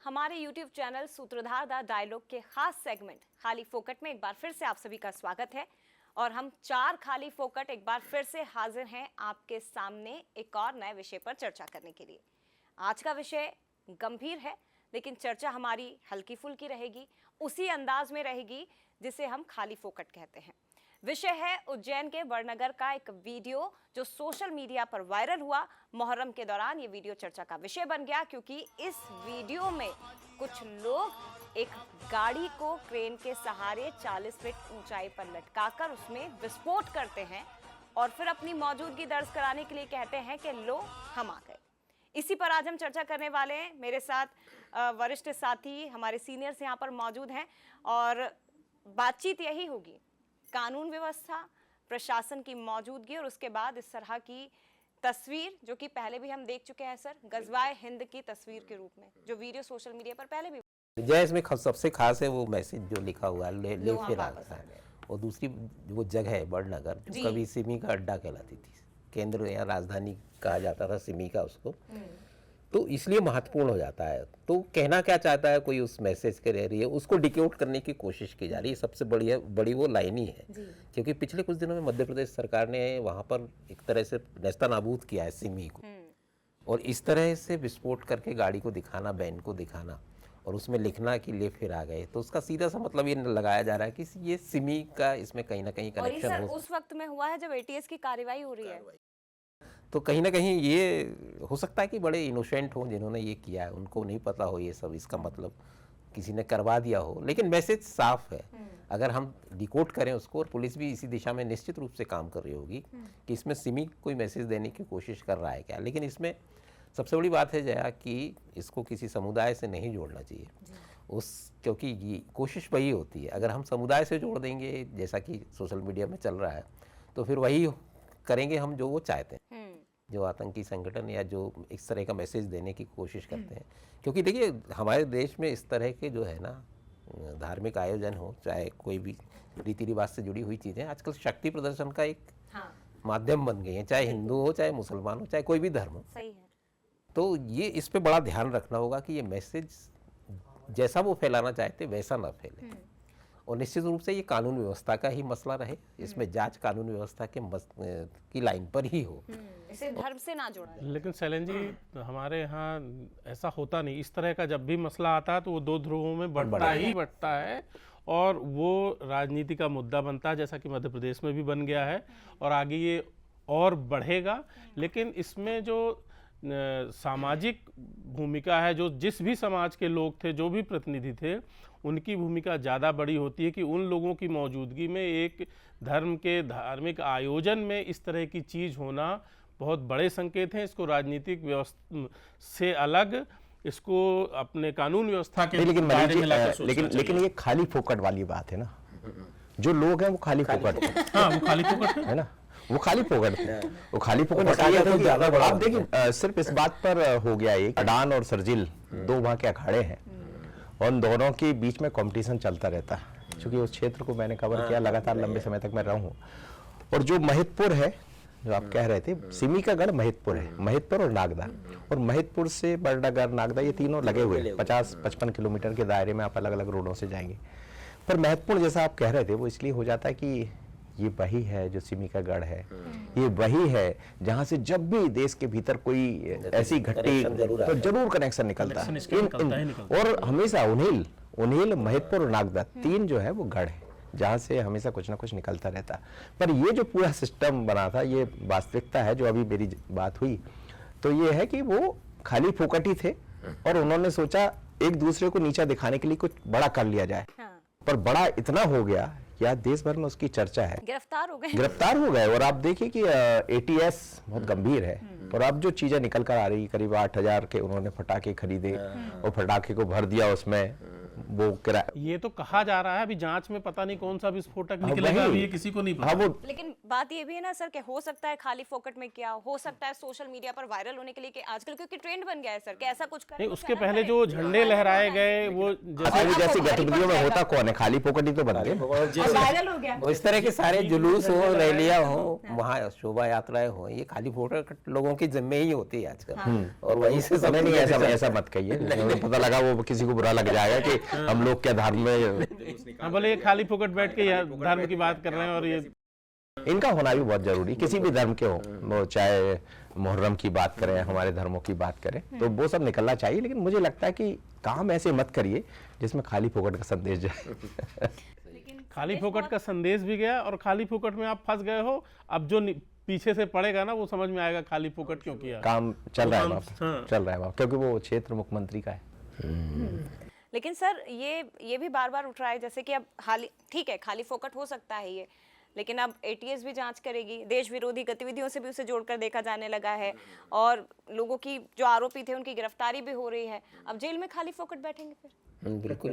हमारे YouTube channel सूत्रधार the dialogue के खास सेगमेंट खाली फोकट में एक बार फिर से आप सभी का स्वागत है। और हम 4 खाली फोकट एक बार फिर से हाजिर हैं आपके सामने एक और नए विषय पर चर्चा करने के लिए। आज का विषय गंभीर है, लेकिन चर्चा हमारी हल्की फुल्की रहेगी, उसी अंदाज में रहेगी जिसे हम खाली फोकट कहते हैं। विषय है उज्जैन के बड़नगर का एक वीडियो जो सोशल मीडिया पर वायरल हुआ। मुहर्रम के दौरान ये वीडियो चर्चा का विषय बन गया, क्योंकि इस वीडियो में कुछ लोग एक गाड़ी को क्रेन के सहारे 40 फीट ऊंचाई पर लटकाकर उसमें विस्फोट करते हैं और फिर अपनी मौजूदगी दर्ज कराने के लिए कहते हैं कि लो हम आ गए। इसी पर आज हम चर्चा करने वाले हैं। मेरे साथ वरिष्ठ साथी हमारे सीनियर्स यहाँ पर मौजूद हैं और बातचीत यही होगी, कानून व्यवस्था, प्रशासन की मौजूदगी और उसके बाद इस तरह की तस्वीर जो कि पहले भी हम देख चुके हैं सर, गजवाए हिंद की तस्वीर के रूप में जो वीडियो सोशल मीडिया पर पहले भी जय। इसमें सबसे खास है वो मैसेज जो लिखा हुआ है ले फिर आ गया। और दूसरी वो जगह है बड़नगर जो कभी सिमी का अड्डा कहलाती थी, केंद्र या राजधानी कहा जाता था सिमी का उसको, तो इसलिए महत्वपूर्ण हो जाता है। तो कहना क्या चाहता है कोई उस मैसेज के जरिए, उसको डिकोड करने की कोशिश की जा रही है। सबसे बड़ी वो लाइन ही है, क्योंकि पिछले कुछ दिनों में मध्य प्रदेश सरकार ने वहाँ पर एक तरह से नेस्तनाबूद किया है सिमी को, और इस तरह से विस्फोट करके गाड़ी को दिखाना, बैन को दिखाना और उसमें लिखना कि ले फिर आ गए, तो उसका सीधा सा मतलब ये लगाया जा रहा है कि ये सिमी का इसमें कहीं ना कहीं कनेक्शन हो। उस वक्त में हुआ है जब एटीएस की कार्रवाई हो रही है, तो कहीं ना कहीं ये हो सकता है कि बड़े इनोसेंट हों जिन्होंने ये किया है, उनको नहीं पता हो ये सब, इसका मतलब किसी ने करवा दिया हो, लेकिन मैसेज साफ है। अगर हम डिकोड करें उसको, और पुलिस भी इसी दिशा में निश्चित रूप से काम कर रही होगी कि इसमें सिमी कोई मैसेज देने की कोशिश कर रहा है क्या। लेकिन इसमें सबसे बड़ी बात है जया कि इसको किसी समुदाय से नहीं जोड़ना चाहिए क्योंकि ये कोशिश वही होती है। अगर हम समुदाय से जोड़ देंगे जैसा कि सोशल मीडिया में चल रहा है, तो फिर वही करेंगे हम जो वो चाहते हैं, जो आतंकी संगठन या जो इस तरह का मैसेज देने की कोशिश करते हैं। क्योंकि देखिए हमारे देश में इस तरह के जो है ना धार्मिक आयोजन हो, चाहे कोई भी रीति रिवाज से जुड़ी हुई चीज़ें आजकल शक्ति प्रदर्शन का एक माध्यम बन गई हैं, चाहे हिंदू हो, चाहे मुसलमान हो, चाहे कोई भी धर्म हो। सही है। तो ये इस पे बड़ा ध्यान रखना होगा कि ये मैसेज जैसा वो फैलाना चाहते वैसा ना फैले, और निश्चित रूप से ये कानून व्यवस्था का ही मसला रहे। इसमें जांच कानून व्यवस्था के की लाइन पर ही हो, इसे धर्म से ना जोड़ा। लेकिन शैलेन जी, हमारे यहाँ ऐसा होता नहीं। इस तरह का जब भी मसला आता है तो वो दो ध्रुवों में बढ़ता है और वो राजनीति का मुद्दा बनता है, जैसा कि मध्य प्रदेश में भी बन गया है और आगे ये और बढ़ेगा। लेकिन इसमें जो सामाजिक भूमिका है, जो जिस भी समाज के लोग थे, जो भी प्रतिनिधि थे, उनकी भूमिका ज़्यादा बड़ी होती है कि उन लोगों की मौजूदगी में एक धर्म के धार्मिक आयोजन में इस तरह की चीज़ होना बहुत बड़े संकेत हैं। इसको राजनीतिक व्यवस्था से अलग, इसको अपने कानून व्यवस्था के लेकिन ये खाली फोकट वाली बात है ना, जो लोग हैं वो खाली फोकट है। हाँ, वो खाली फोकट है ना, वो खाली फोकट थे, वो खाली फोकट आप देखिए सिर्फ इस बात पर हो गया एक अडान और सरजिल दो वहाँ के अखाड़े हैं, उन दोनों के बीच में कंपटीशन चलता रहता है। क्योंकि उस क्षेत्र को मैंने कवर किया लगातार, लंबे समय तक मैं रहा हूँ। और जो महिदपुर है, जो आप कह रहे थे, सिमी का गढ़ महिदपुर है, महिदपुर और नागदा, और महिदपुर से बड़नगर, नागदा, ये तीनों लगे हुए 50-55 किलोमीटर के दायरे में आप अलग अलग रोडों से जाएंगे। पर महिदपुर जैसा आप कह रहे थे वो इसलिए हो जाता है कि ये वही है जो सिमी का गढ़ है, ये वही है जहां से जब भी देश के भीतर कोई ऐसी घटती तो जरूर कनेक्शन निकलता है। और हमेशा उन्हील, महिदपुर और नागदा, तीन जो है वो गढ़ है जहां से हमेशा कुछ ना कुछ निकलता रहता। पर ये जो पूरा सिस्टम बना था, ये वास्तविकता है जो अभी मेरी बात हुई, तो ये है कि वो खाली फोकट ही थे और उन्होंने सोचा एक दूसरे को नीचा दिखाने के लिए कुछ बड़ा कर लिया जाए। पर बड़ा इतना हो गया या देश भर में उसकी चर्चा है, गिरफ्तार हो गए। और आप देखिए कि एटीएस बहुत गंभीर है, और अब जो चीजें निकल कर आ रही, करीब 8,000 के उन्होंने फटाके खरीदे और फटाके को भर दिया उसमें, वो किराया। ये तो कहा जा रहा है, अभी जांच में पता नहीं कौन सा विस्फोटक निकलेगा, अभी ये किसी को नहीं पता। हाँ वो लेकिन बात ये भी है ना सर कि हो सकता है खाली फोकट में क्या हो सकता है सोशल मीडिया पर वायरल होने के लिए कि आजकल क्योंकि ट्रेंड बन गया है सर कि ऐसा कुछ करें नहीं, कुछ उसके ऐसा पहले करें। जो झंडे लहराए गए वो अच्छा, वो जैसी गतिविधियों में होता कौन है, खाली फोकट ही तो बन गए। और वायरल हो गया। वो इस तरह के सारे जुलूस हो, रैलियां हो, वहाँ शोभा यात्राएं हो, ये खाली फोकट लोगों की जिम्मे ही होती है आजकल। और वहीं से समय सब नहीं, ऐसा मत कहिए, मुझे पता लगा वो किसी को बुरा लग जाएगा कि हम लोग क्या धर्म में। हाँ, बोले ये खाली फोकट बैठ के यार धर्म की बात कर रहे हैं, और ये इनका होना भी बहुत जरूरी, किसी भी धर्म के हो, वो चाहे मुहर्रम की बात करें, हमारे धर्मों की बात करें, तो वो सब निकलना चाहिए। लेकिन मुझे लगता है कि काम ऐसे मत करिए जिसमें खाली फोकट का संदेश जाए। खाली फोकट का संदेश भी गया और खाली फोकट में आप फंस गए हो। अब जो पीछे से पड़ेगा ना वो समझ में आएगा खाली फोकट क्यों किया। काम चल रहा है काम, वहाँ, हाँ। चल रहा है वहाँ, क्योंकि वो क्षेत्र मुख्यमंत्री का है। लेकिन सर ये भी बार बार उठ रहा है जैसे कि अब ठीक है खाली फोकट हो सकता है ये, लेकिन अब एटीएस भी जांच करेगी, देश विरोधी गतिविधियों से भी उसे जोड़कर देखा जाने लगा है, और लोगों की जो आरोपी थे उनकी गिरफ्तारी भी हो रही है। अब जेल में खाली फोकट बैठेंगे फिर? बिल्कुल।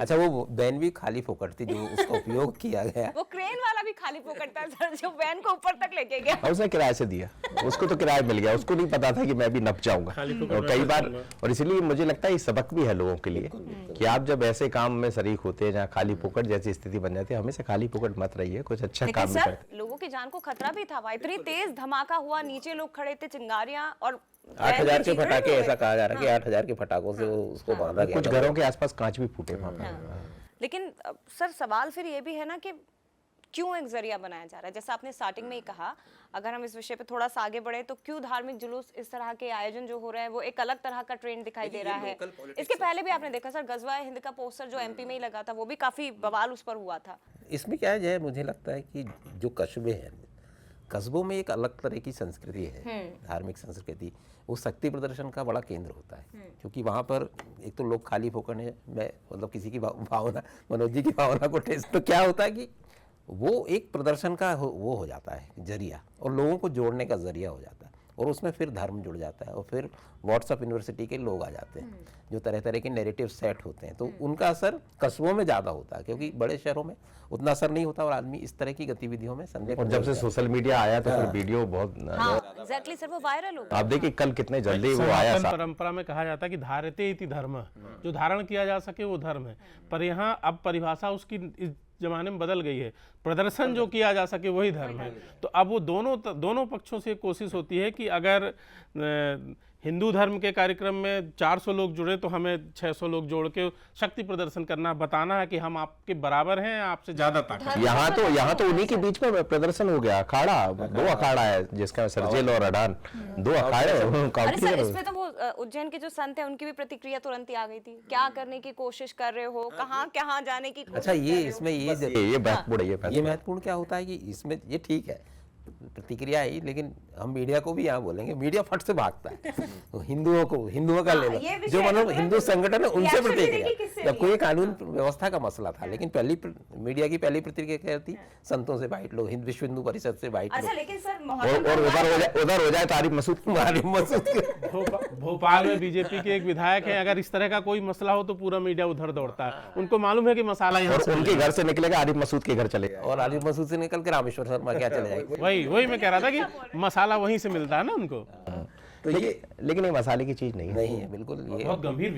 अच्छा, वो वैन भी खाली फोकट थी जो उसका उपयोग किया गया। वो क्रेन वाला भी खाली फोकट था सर जो वैन को ऊपर तक लेके गया। और उसने किराए से दिया, उसको तो किराया मिल गया, उसको नहीं पता था कि मैं भी नप जाऊंगा। और कई बार, और इसलिए मुझे लगता है ये सबक भी है लोगों के लिए कि आप जब ऐसे काम में शरीक होते हैं जहाँ खाली फोकट जैसी स्थिति बन जाती है, हमेशा खाली फोकट मत रहिए, कुछ अच्छा लेकिन काम भी सर करते। लोगों की जान को खतरा भी था, इतनी तेज धमाका हुआ, नीचे लोग खड़े थे, चिंगारियां और 8,000 के फटाके, ऐसा कहा जा रहा है कि 8,000 के फटाकों से उसको बांधा गया। कुछ घरों के आसपास कांच भी फूटे वहां पे। लेकिन सर सवाल फिर ये भी है ना कि क्यों एक जरिया बनाया जा रहा है? जैसा आपने स्टार्टिंग में ही कहा, अगर हम इस विषय पे थोड़ा सा आगे बढ़े तो क्यों धार्मिक जुलूस, इस तरह के आयोजन जो हो रहे हैं वो एक अलग तरह का ट्रेंड दिखाई दे रहा है। इसके पहले भी आपने देखा सर गजवा हिंद का पोस्टर जो एमपी में ही लगा था, वो भी काफी बवाल उस पर हुआ था। इसमें क्या है, मुझे लगता है कि जो कस्बे हैं, कस्बों में एक अलग तरह की संस्कृति है, धार्मिक संस्कृति, वो शक्ति प्रदर्शन का बड़ा केंद्र होता है। क्योंकि वहाँ पर एक तो लोग खाली फोकट है, मैं मतलब किसी की भावना, मनोज जी की भावना को टेस्ट, तो क्या होता है कि वो एक प्रदर्शन का वो हो जाता है जरिया, और लोगों को जोड़ने का जरिया हो जाता है, और उसमें फिर धर्म जुड़ जाता है, और फिर व्हाट्सएप यूनिवर्सिटी के लोग आ जाते हैं जो तरह तरह के नैरेटिव सेट होते हैं, तो उनका असर कस्बों में ज़्यादा होता है, क्योंकि बड़े शहरों में उतना असर नहीं होता और आदमी इस तरह की गतिविधियों में संदेह। और जब से सोशल मीडिया आया तो फिर वीडियो बहुत, एग्जैक्टली सर, वो वायरल हो गया। आप देखिए कल कितने जल्दी वो आया। सनातन परंपरा में कहा जाता है कि धारते इति धर्म, जो धारण किया जा सके वो धर्म है। पर यहाँ अब परिभाषा उसकी इस जमाने में बदल गई है, प्रदर्शन जो किया जा सके वही धर्म है। तो अब वो दोनों पक्षों से कोशिश होती है कि अगर हिंदू धर्म के कार्यक्रम में 400 लोग जुड़े तो हमें 600 लोग जोड़ के शक्ति प्रदर्शन करना, बताना है कि हम आपके बराबर हैं, आपसे ज्यादा ताकत। यहाँ तो उन्हीं के बीच में प्रदर्शन हो गया, अखाड़ा, 2 अखाड़ा है जिसका सरजेल और अडान, 2 अखाड़े। अरे सर इसमें तो वो उज्जैन के जो संत हैं उनकी भी प्रतिक्रिया तुरंत ही आ गई थी, क्या करने की कोशिश कर रहे हो, कहाँ जाने की कोशिश। अच्छा, ये इसमें ये महत्वपूर्ण है, ये महत्वपूर्ण क्या होता है कि इसमें ये ठीक है प्रतिक्रिया ही, लेकिन हम मीडिया को भी यहाँ बोलेंगे, मीडिया फट से भागता है तो हिंदुओं का ले लो, जो मतलब हिंदू संगठन है उनसे प्रतिक्रिया, जब कोई कानून व्यवस्था का मसला था, लेकिन मीडिया की पहली प्रतिक्रिया क्या थी, संतों से बाइट लो, विश्व हिंदू परिषद से बाइट लो। अच्छा लेकिन सर और उधर हो जाए तारिफ मसूद भोपाल में बीजेपी के एक विधायक है, अगर इस तरह का कोई मसला हो तो पूरा मीडिया उधर दौड़ता है, उनको मालूम है कि मसाला यहाँ से उनके घर से निकलेगा, आरिफ मसूद के घर चलेगा, और आरिफ मसूद से निकल के रामेश्वर शर्मा क्या चले जाएंगे। वही मैं कह रहा था कि मसाला वहीं से मिलता है ना उनको। तो लेकिन ये मसाले की चीज नहीं है, बिल्कुल ये बहुत गंभीर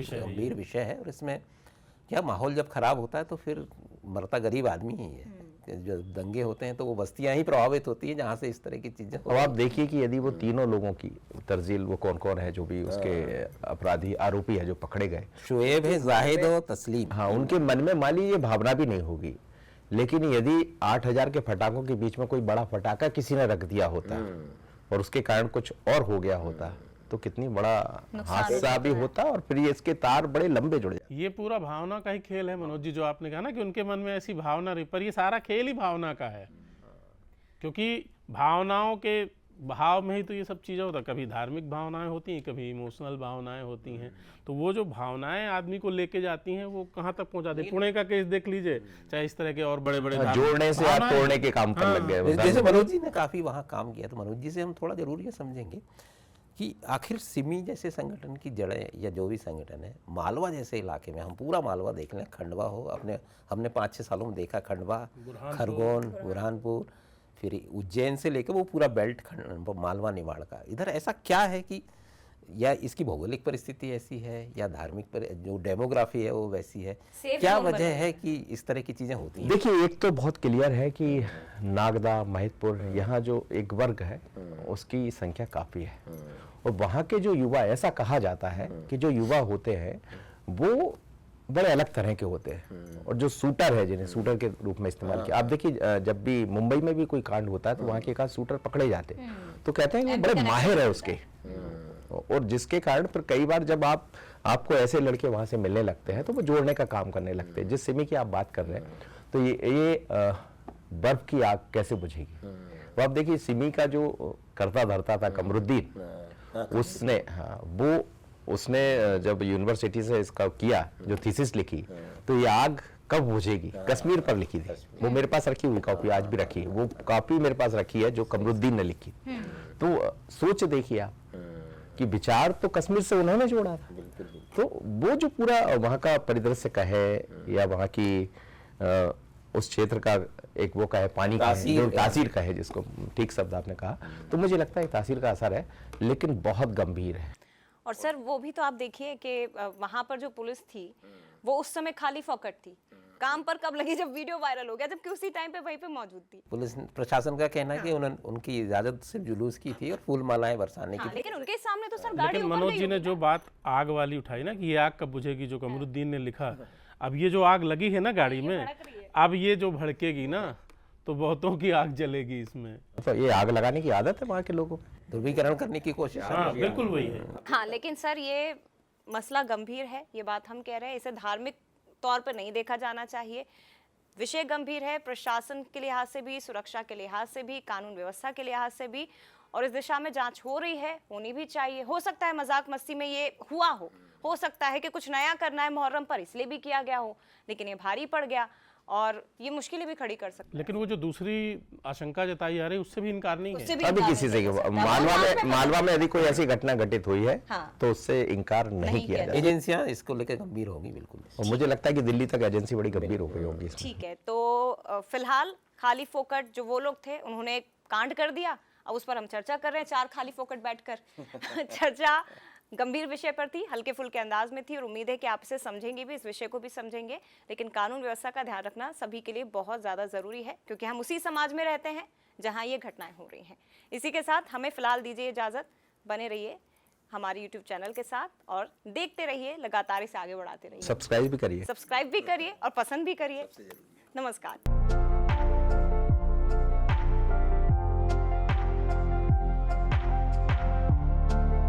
विषय है। और इसमें क्या माहौल जब खराब होता है तो फिर मरता गरीब आदमी ही है। जब दंगे होते हैं तो वो बस्तियां ही प्रभावित होती है जहाँ से इस तरह की चीजें। अब आप देखिए कि यदि वो तीनों लोगों की तर्जील, वो कौन कौन है जो भी उसके अपराधी आरोपी है जो पकड़े गए, शुएब है, जाहिद और तस्लीम, हाँ, उनके मन में मान लीजिए भावना भी नहीं होगी, लेकिन यदि 8,000 के फटाकों के बीच में कोई बड़ा फटाका किसी ने रख दिया होता और उसके कारण कुछ और हो गया होता तो कितनी बड़ा हादसा भी होता, और फिर ये इसके तार बड़े लंबे जुड़ जाते। ये पूरा भावना का ही खेल है मनोज जी, जो आपने कहा ना कि उनके मन में ऐसी भावना रही, पर ये सारा खेल ही भावना का है, क्योंकि भावनाओं के भाव में ही तो ये सब चीज़ें होता, कभी धार्मिक भावनाएं होती हैं, कभी इमोशनल भावनाएं होती हैं, तो वो जो भावनाएं आदमी को लेके जाती हैं वो कहाँ तक पहुंचाती है। पुणे का केस देख लीजिए, चाहे इस तरह के और बड़े बड़े जोड़ने से आप तोड़ने के काम पर लग गए। जैसे मनोज जी ने काफी वहाँ काम किया, तो मनोज जी से हम थोड़ा जरूर ये समझेंगे कि आखिर सिमी जैसे संगठन की जड़ें या जो भी संगठन है, मालवा जैसे इलाके में, हम पूरा मालवा देख लें, खंडवा हो, हमने 5-6 सालों में देखा खंडवा, खरगोन, बुरहानपुर, फिर उज्जैन से लेकर वो पूरा बेल्ट मालवा निमाड़ का, इधर ऐसा क्या है कि या इसकी भौगोलिक परिस्थिति ऐसी है या धार्मिक जो डेमोग्राफी है वो वैसी है, क्या वजह है कि इस तरह की चीजें होती हैं? देखिए, एक तो बहुत क्लियर है कि नागदा, महिदपुर, यहाँ जो एक वर्ग है उसकी संख्या काफी है, और वहाँ के जो युवा, ऐसा कहा जाता है कि जो युवा होते हैं वो बड़े अलग तरह के होते हैं, और जो शूटर है, जिन्हें शूटर के रूप में इस्तेमाल किया। आप देखिए, जब भी मुंबई में भी कोई कांड होता है तो वहाँ के एक शूटर पकड़े जाते हैं, तो कहते हैं कि वो बड़े माहिर है उसके, और जिसके कारण फिर कई बार जब आपको ऐसे लड़के वहां से मिलने लगते हैं तो वो जोड़ने का काम करने लगते हैं। जिस सिमी की आप बात कर रहे हैं, तो ये बर्फ की आग कैसे बुझेगी? वो आप देखिए, सिमी का जो करता धरता था कमरुद्दीन, उसने जब यूनिवर्सिटी से इसका किया, जो थीसिस लिखी, तो ये आग कब बुझेगी कश्मीर पर लिखी थी। वो मेरे पास रखी हुई कॉपी आज भी रखी है, वो कॉपी मेरे पास रखी है जो कमरुद्दीन ने लिखी। तो सोच देखिए आप कि विचार तो कश्मीर से उन्होंने जोड़ा था। तो वो जो पूरा वहाँ का परिदृश्य का है, या वहाँ की उस क्षेत्र का एक वो का है, पानी का है, जो तासीर का है, जिसको ठीक शब्द आपने कहा, तो मुझे लगता है तासीर का असर है, लेकिन बहुत गंभीर है। और सर वो भी तो आप देखिए कि वहां पर जो पुलिस थी वो उस समय खाली फोकट थी, काम पर कब लगी जब वीडियो वायरल हो गया, जबकि उसी टाइम पे वहीं पे मौजूद थी पुलिस। प्रशासन का कहना है कि उनकी इजाजत सिर्फ जुलूस की थी और फूल मालाएं बरसाने की थी। लेकिन उनके सामने तो सर गाड़ी लेकिन ऊपर मनोज गई जी ने होगी जो ना। बात आग वाली उठाई ना कि ये आग कब बुझेगी, जो कमरुद्दीन ने लिखा, अब ये जो आग लगी है ना गाड़ी में, अब ये जो भड़केगी ना तो बहुतों की आग जलेगी इसमें। तो ये आग लगाने की आदत है वहाँ के लोगों को, ध्रुवीकरण करने की कोशिश है। हाँ बिल्कुल वही है। हाँ, लेकिन सर ये मसला गंभीर है, ये बात हम कह रहे हैं, इसे धार्मिक तौर पर नहीं देखा जाना चाहिए। विषय गंभीर है, प्रशासन के लिहाज से भी, सुरक्षा के लिहाज से भी, कानून व्यवस्था के लिहाज से भी, और इस दिशा में जांच हो रही है, होनी भी चाहिए। हो सकता है मजाक मस्ती में ये हुआ हो सकता है कि कुछ नया करना है मुहर्रम पर इसलिए भी किया गया हो, लेकिन ये भारी पड़ गया और ये मुश्किलें भी खड़ी कर सकता है। लेकिन वो जो दूसरी आशंका जताई जा रही है उससे भी इनकार नहीं है। अभी किसी से मालवा में यदि कोई ऐसी घटना घटित हुई है तो उससे इनकार नहीं किया जाए। एजेंसियां इसको लेकर गंभीर होगी बिल्कुल, और मुझे लगता है कि दिल्ली तक एजेंसी बड़ी गंभीर हो गई होगी। ठीक है, तो फिलहाल खाली फोकट जो वो लोग थे उन्होंने कांड कर दिया, अब उस पर हम चर्चा कर रहे हैं 4 खाली फोकट बैठकर। चर्चा गंभीर विषय पर थी, हल्के फुल्के अंदाज में थी, और उम्मीद है कि आप इसे समझेंगे भी, इस विषय को भी समझेंगे। लेकिन कानून व्यवस्था का ध्यान रखना सभी के लिए बहुत ज़्यादा ज़रूरी है, क्योंकि हम उसी समाज में रहते हैं जहां ये घटनाएं हो रही हैं। इसी के साथ हमें फिलहाल दीजिए इजाज़त, बने रहिए हमारे YouTube चैनल के साथ और देखते रहिए, लगातार इसे आगे बढ़ाते रहिए। सब्सक्राइब भी करिए और पसंद भी करिए। नमस्कार।